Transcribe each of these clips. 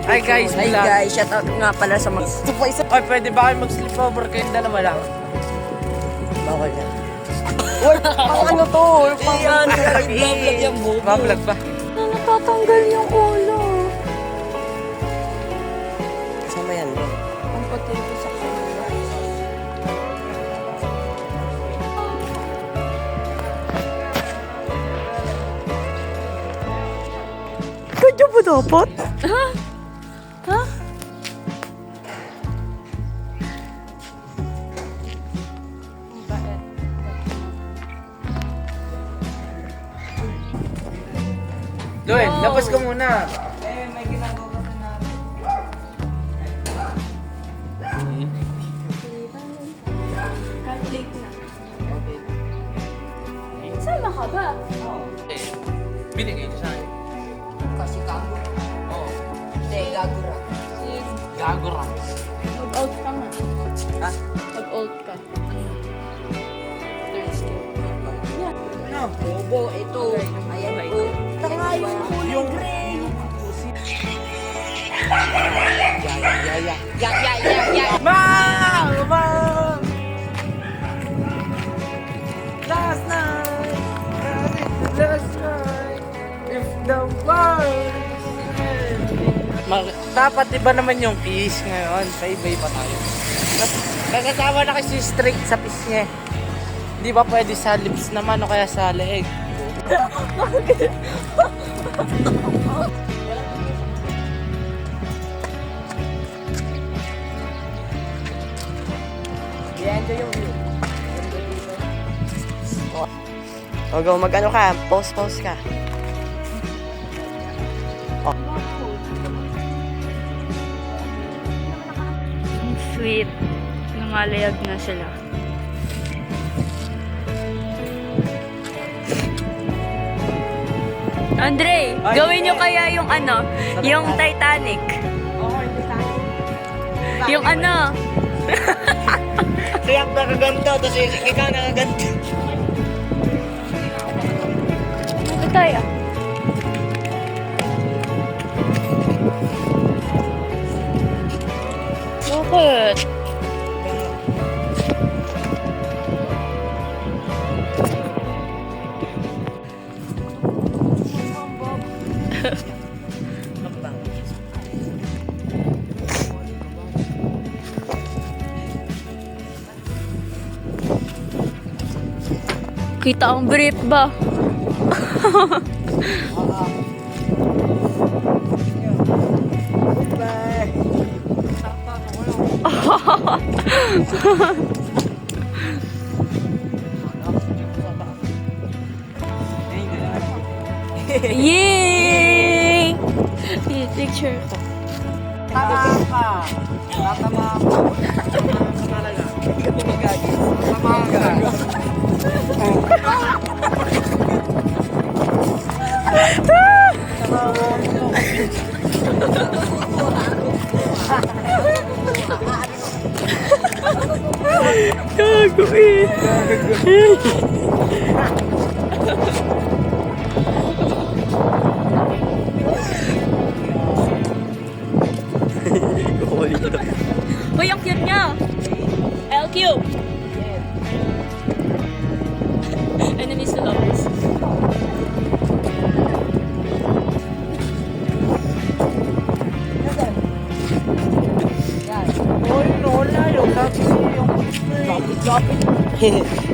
Hi guys, Hi vlog. guys, shout out nga pala sa mga... Ay, pwede ba kayo mag-sleepover kayong dalawa lang? Bawal na. Uy, ano to? Iyan, i-vlog yan mo. Bablog ba? Natatanggal yung ulo. Sama yan, bro. Ang potato sa kanila. Kanya mo dapat? Ha? Ha? Doon, labas ka muna. Sama ka ba? Binigay niyo sa akin. Kasi gago. Oo. Hindi, gago ra. Gago ra. Mag-out ka nga. Ha? Mag-out ka. Ano? Bobo, ito. Ayan po. Tanga yung kulay gray. Ya. Bang! Bang! Last night, if the world dapat iba naman yung kiss ngayon. Iba-iba tayo. Kagatawa na kasi straight sa kiss niya. Hindi ba pwede sa lips naman o kaya sa leeg? I-enjoy yung view. Go, mag-ano ka? Pause ka. Ang sweet. Lumalayag na sila. Andre, gawin nyo kaya yung ano, yung Titanic. Yung ano, Kaya nakaganto, tapos ikaw nakaganto. ano tayo? Bakit? Kita ang brief ba? Bye. Yay! Picture ko. Tama ka! Tama ka! Talaga. Tama ka! Gago eh. Uy, ang cute niya. LQ. Enemies to lovers. Hoy, no, layo. Sabi ko yung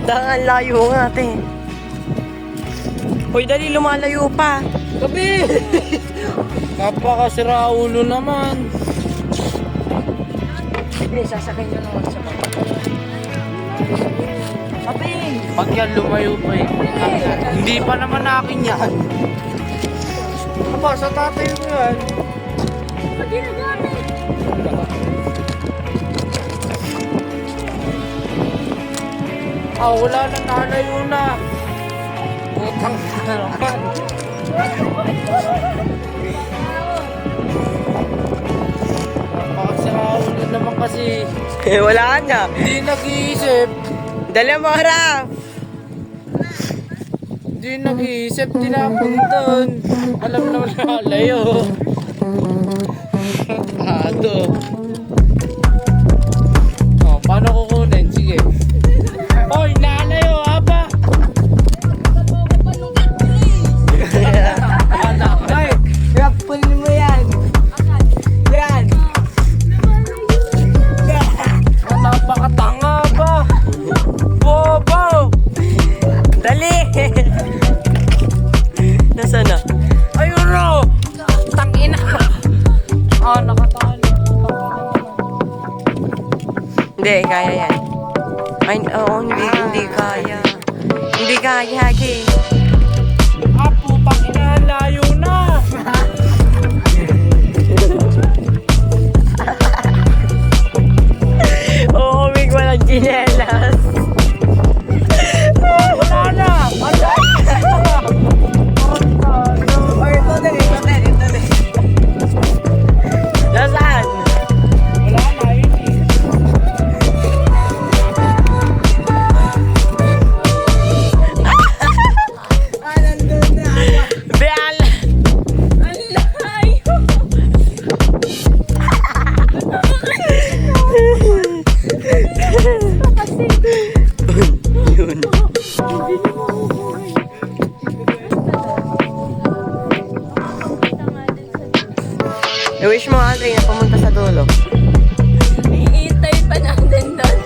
Dangan layo nga, ate. Hoy, dali, lumalayo pa. gabi! Kapakasira ulo naman. Hindi, sasakay nyo naman sa mga. Kaping! Pag yan lumayo pa eh. Hindi pa naman akin yan. Aba, sa tatay mo yan. Pag ginagamit. Ah, wala na, nalayo na. Putang na naman. Kapakasira ulo naman kasi. Wala na. Hindi nag-iisip. Dali mo, harap. Hindi nag-iisip, tinapon doon. Alam naman na layo. Ado. Oh, paano kukunin? Sige. Oy, nalayo aba. Anak. Ay, rapul mo yan. Yan. Napakatanga ba? Bobo! Dali. Nasaan na? Ayun o! Tangina! Ah, nakatali. Hindi, kaya yan. Ay, oo, hindi kaya. Hindi kaya, Ki. Ah, putang ina, layo na! Oo, Mig, walang chinelas. Wala na! Wala! Or, ito dali. Nasaan? Wala na, yun eh. Beal! Yun. I-wish mo, Andre, na pumunta sa dulo. Iintay pa natin doon.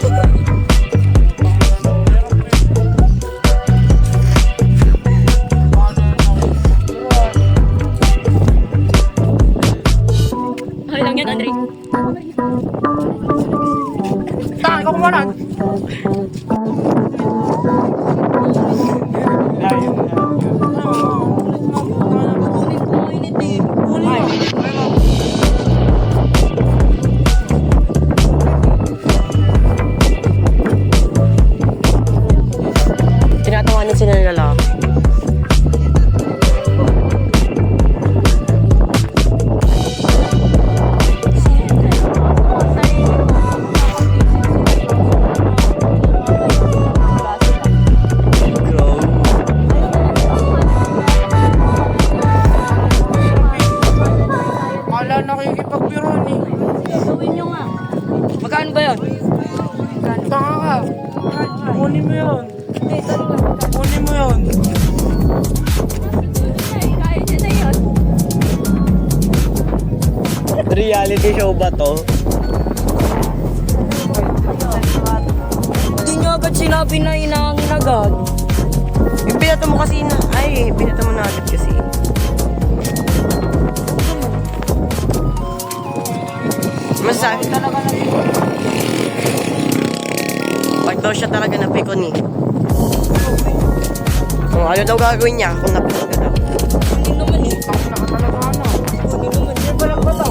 Okay lang yan, Andre. Taka, ikaw kumanan! Layo na. Tinatawanan sila ng lalaki. Wala nakikipagbiron eh. Gawin nyo nga. Magkano ba yun? Tanga ka. Kunin mo yun. Kunin mo yun. Kaya nyo na yun. Reality show ba to? Hindi nyo agad sinabi na inaangin agad. Yung pinato mo kasi na... Ay, pinato mo na agad kasi. Masabi talaga na pikon. Pag daw siya talaga na pikon eh. Kung ano daw gagawin niya kung napikon ka daw. Hindi naman eh. Tanga ka talaga ano. Hindi naman. Hindi pa lang ba ito?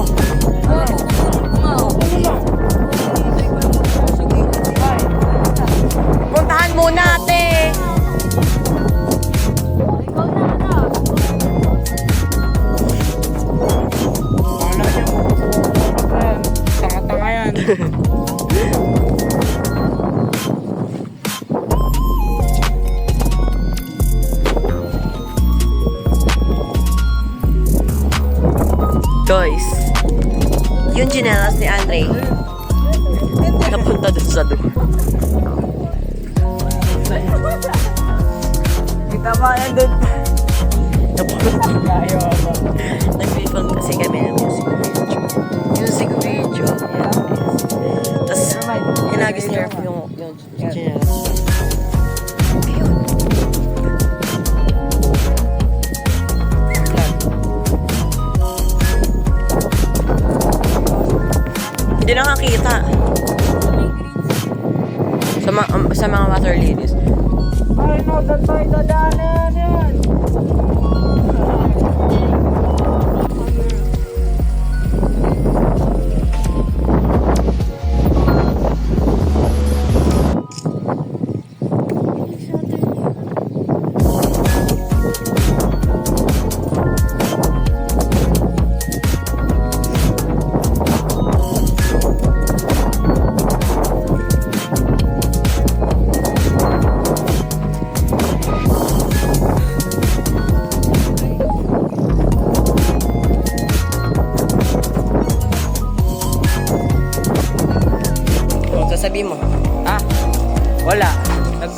Puntahan muna ate! Wala yan. Tanga-tanga yan. Guys, yung chinelas ni Andre napunta dun sa doon. Kita ba yan dun? Nag-film kasi kami ng music video. Music video. Tapos, hinagis niya yung chinelas. Ayun. Hindi nakakita. Sa mga water lilies. Ay, no, tatay, dadaanan yan.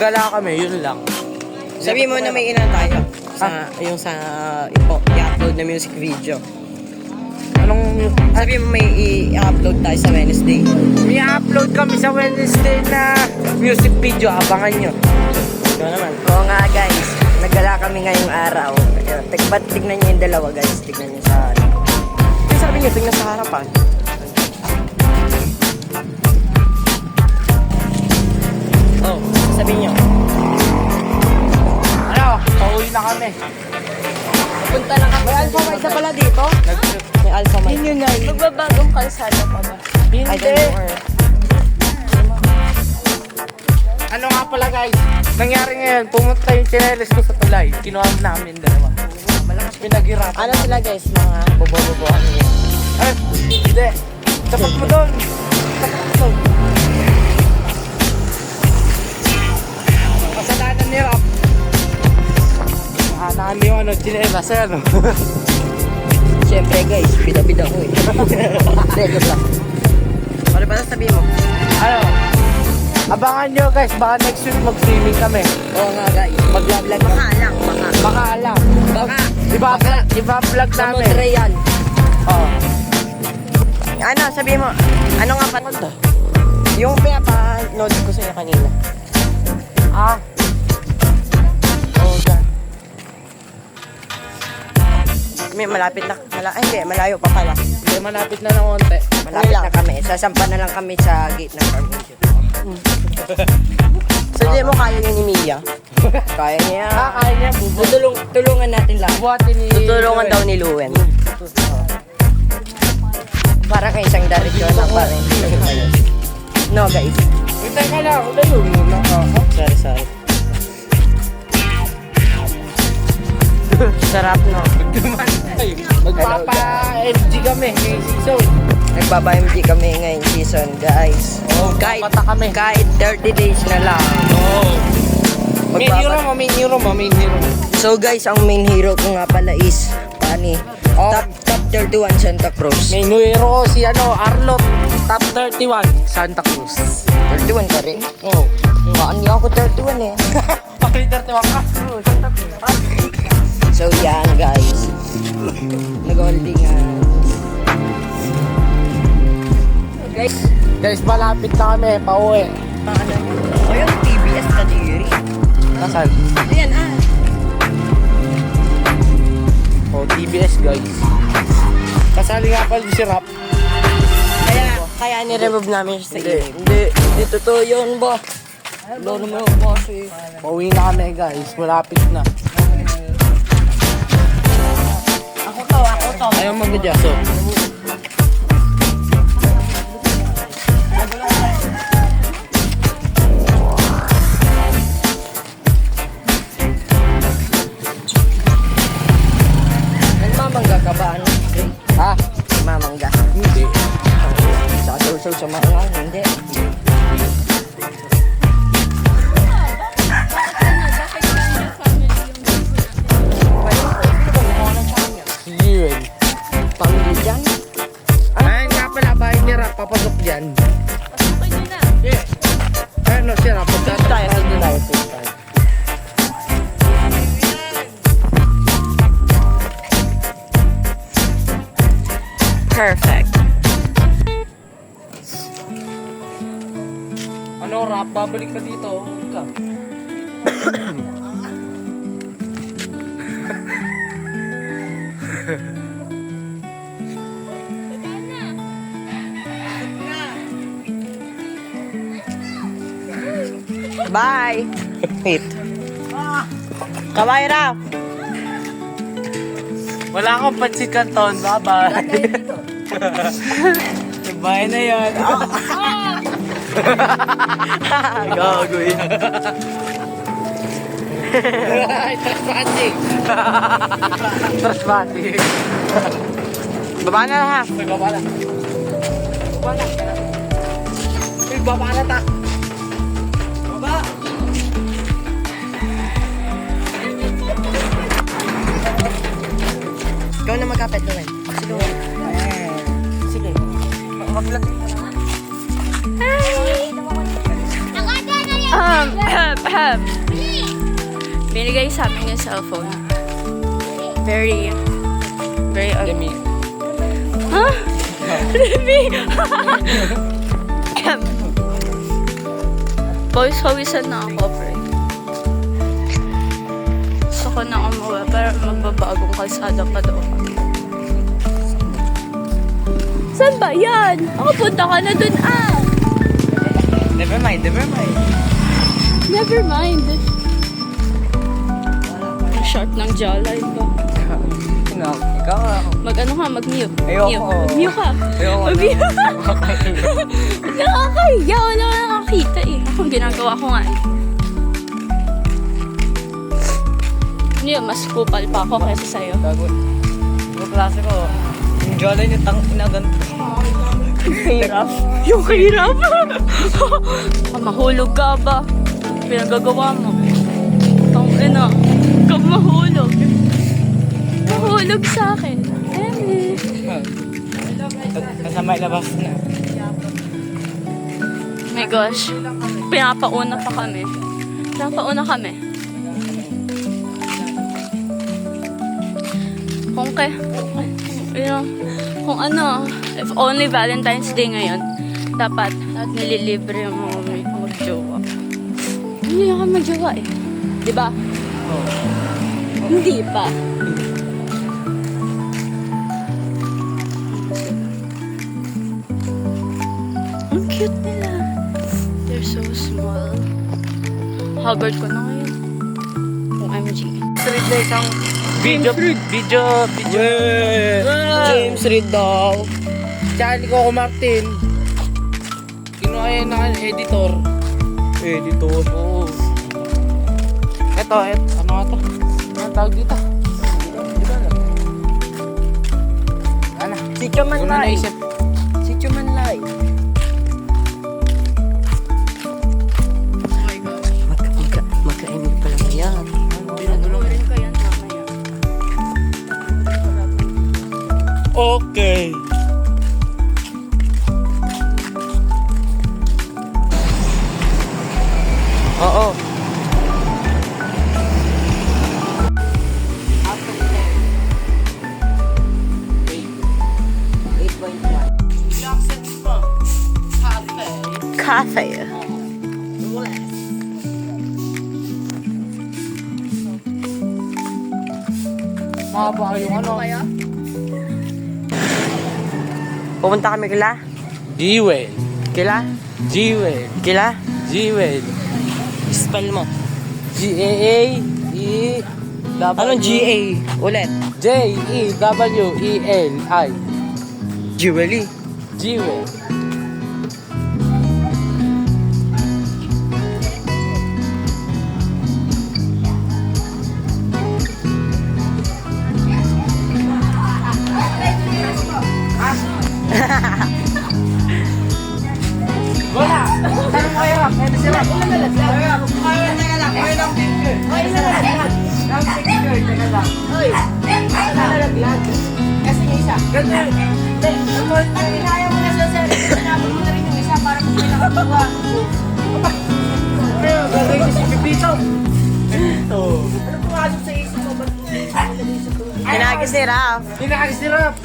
Magala kami, yun lang. Sabi mo na may ilan tayo. Yung sa i-upload na music video. Anong... Sabi mo may i-upload tayo sa Wednesday. May upload kami sa Wednesday na music video. Abangan nyo. Ito naman. Oo nga guys. Nagala kami ngayong araw. Tignan nyo yung dalawa guys. Tignan nyo sa ano. Yung sabi nyo, tignan sa harapan. Oh, sabi nyo. Ano? Pauwi na kami. Punta lang kami. May Alpha Mike na pala dito. May Alpha Mike. Yun nga. Magbabagong kalsada pa ba? I don't know her. Ano nga pala guys? Nangyari ngayon, pumunta yung chinelis ko sa tulay. Kinuha namin dalawa. Malakas pinaghirapan. Ano sila guys? Mga bobo-bobohan nyo. Ay, hindi. Tapat mo doon. Tapat mo doon. Kasalanan ni Rock. Naano yung ano, chinelas. Ano? Siyempre guys, bida-bida ko eh. Hindi, lang. Ano ba sabihin mo? Ano? Abangan nyo guys, baka next week mag-streaming kami. Oo nga guys. Mag-vlog kami. Baka lang, baka. Baka alam. Baka. Iba-vlog Sa namin. Montreal. Oo. Ano, sabihin mo, ano nga pa? Yung pinapa-note ko sa'yo kanina. Ah. Oh, God. May malapit na, hindi, malayo pa pala. Hindi, malapit na ng konti. Malapit na kami. Sasampa na lang kami sa gate ng Carmation. So, hindi mo kaya yun ni Mia? Kaya niya. Kaya niya, bubo. Tulungan natin lang. Buhatin ni... Tutulungan daw ni Luen. Para kay isang direksyon na pa rin. No, guys. Wait, teka lang. Layo muna. Sorry. Sarap, no? Magpapa-MG kami ngayong season. Nagbaba-MG kami ngayong season, guys. Oh, pata kami. Kahit 30 days na lang. Oh. Main hero mo. So guys, ang main hero ko nga pala is Pani. Oh. Top 31 Santa Cruz. Main hero ko si Arlot. Top 31, Santa Cruz. 31 ka rin? Oh. Hindi ako 31 eh. Pakli 31 ka. Oh, Santa Cruz. So yan guys. Nag-holdingan. Guys, malapit na kami. Pauwi. Paano? O yung TBS na diri. Nasaan? Ayan Oh, TBS guys. Kasali nga pala si Rap. Kaya ni-remove namin siya sa game. Hindi totoo yun ba? Lolo mo kasi. Pauwi na kami guys. Malapit na. Ako to. Ayaw mag-adjust. Oh. Nagmamangga ka ba? Ano? Ha? Nagmamangga. Hindi. Sa sul sa mga hindi. Si Yuen. Pamilya dyan. Ayun nga pala, bahay ni Rap. Papasok dyan. Yeah. Ayun si Rap. Tayo tayo. Perfect. Ano Rap? Babalik ka dito. Ka. Bye. Wait. Kabay Rap. Wala akong pansit kanton. Bye-bye. Bye na yan. Gago yun. Trespassing. Trespassing. Baba na ha. Baba na. Baba na. Baba na ta. Baba. Ikaw na magkapit Luen. Sige Luen. Sige. Mag-vlog. Ahem. Binigay sa amin yung cellphone. Very, very ugly. Ha? Remy! Boys, hawisan na ako, pre. Gusto ko na umuwi para magbabagong kalsada pa daw. Saan ba yan? Punta ka na dun, ah! Never mind, never mind. Never mind. Ang sharp ng jawline ba? Ikaw ako. Mag-ano ka? Mag-mute. Ayoko. Mag-mute ka. Ayoko na. Mag-mute. Nakakahiya. Wala ka nakakita eh. Ako, ginagawa ko nga eh. Yun, mas kupal pa ako kaysa sa'yo. Gago. Yung klase ko. Yung jawline yung inaganto. Hirap. Yung hirap. Mahulog ka ba? Pinagagawa mo. Ina. Kang mahulog. Mahulog sa akin. Kasama ilabas na. My gosh. Pinapauna pa kami. Pinapauna kami. Kung ano, if only Valentine's Day ngayon, dapat nililibre mo mag-jowa. Hindi na kami mag-jowa eh. Diba? Oo. Hindi pa. Ang cute nila. They're so small. Haggard ko na ngayon. Kung MG. Street na isang video. James Reid daw. Tsaka ni Coco Martin. Kinuha yan ng editor. Editor. Oo. Ano nga to? Ano tawag dito? Ano? Sityo Una Manlay. naisip. Sityo Manlay. Oh my gosh. Magka-MU pa lang yan. Pinagulurin ko yan mamaya. Okay. Oo. Cafe. Mahaba yung ano. Pupunta kami kila? Jewel. Kila? Jewel. Kila? Jewel. Spell mo. G-A-A-E Anong GA? Ulit. J-E-W-E-L-I. Jewelry. Jewel. Wala! Tanong ko yung rap. Ano si rap? Teka lang. May lang picture. May nalaglag. Lang picture. Teka lang. Uy! Nalaglag. Kasi yung isa. Ganun. Inaya mo na sa sir. Inabot mo na rin yung isa para kung may nakakuha. Pero gagawin ko si Pipito. Ito. Ano pumasok sa isip mo? Ba't mo nilagay sa tubig? Pinagis ni Raf. Pinakagis ni Rap.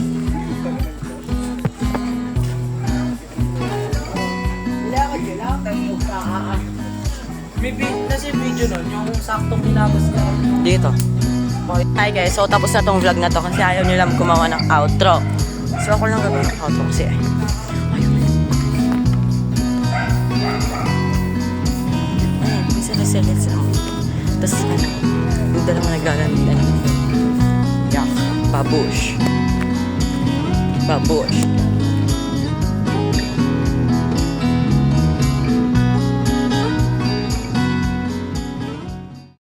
May kasi video nun, yung saktong hinabas niya. Dito. Hi guys, so tapos na tong vlog na to kasi ayaw nyo lang gumawa ng outro. So ako lang gagawin ng outro kasi ayun. Ayun, may salisalit sila. Tapos ano, yung dalawang naglalamilan. Yak, babush. Babush.